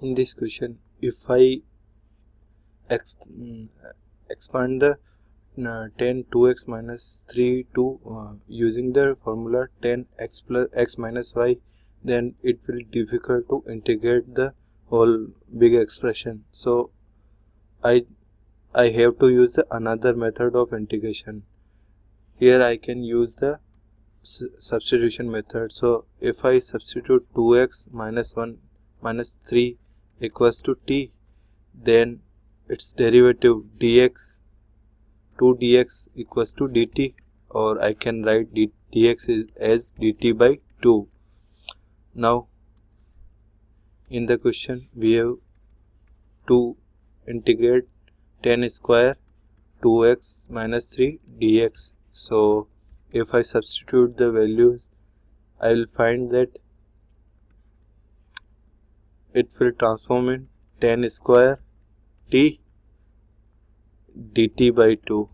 In this question, if I expand the 10 2x minus 3 to using the formula 10x plus x minus y, then it will difficult to integrate the whole big expression. So I have to use another method of integration. Here I can use the substitution method. So if I substitute 2x minus 1 minus 3 equals to t, then its derivative dx 2dx equals to dt, or I can write dx as dt by 2. Now in the question we have to integrate 10 square 2x minus 3 dx. So if I substitute the values, I will find that it will transform in 10 square t dt by 2,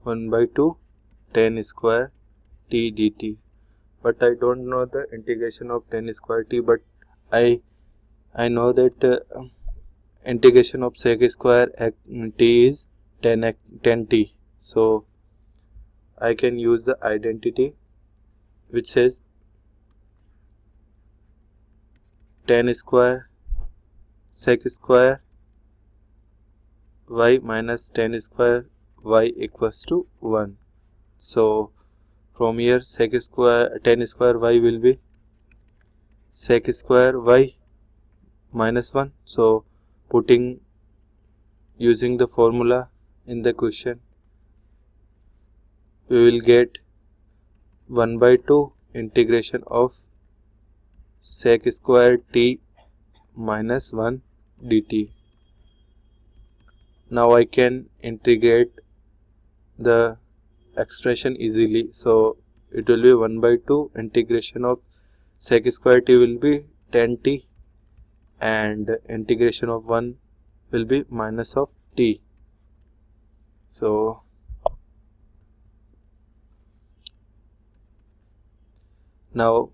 1 by 2 10 square t dt. But I don't know the integration of 10 square t, but I know that integration of sec square t is 10t. So I can use the identity which says 10 square sec square y minus 10 square y equals to 1. So from here sec square 10 square y will be sec square y minus 1. So using the formula in the question, we will get 1 by 2 integration of sec square t minus 1 dt. Now I can integrate the expression easily. So it will be 1 by 2 integration of sec square t will be 10t, and integration of 1 will be minus of t. So now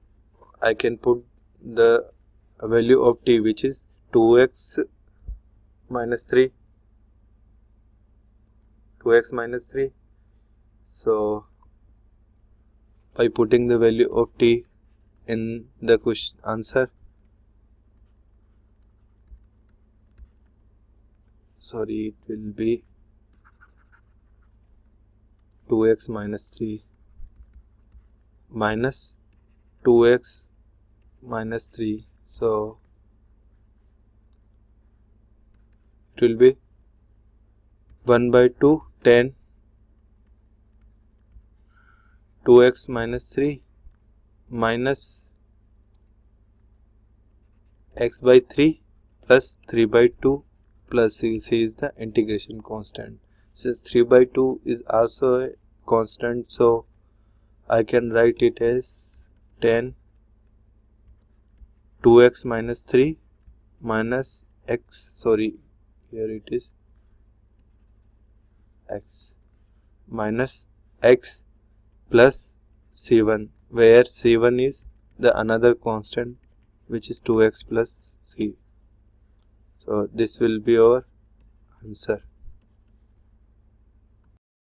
I can put the value of t, which is 2x minus 3. So by putting the value of t in the question answer, it will be 2x minus 3 minus 2x minus 3. So it will be 1 by 2 10 2x minus 3 minus x by 3 plus 3 by 2 plus c is the integration constant. Since 3 by 2 is also a constant, so I can write it as 10 2x minus 3 minus x, here it is x minus x plus c1, where c1 is the another constant which is 2x plus c. So this will be our answer.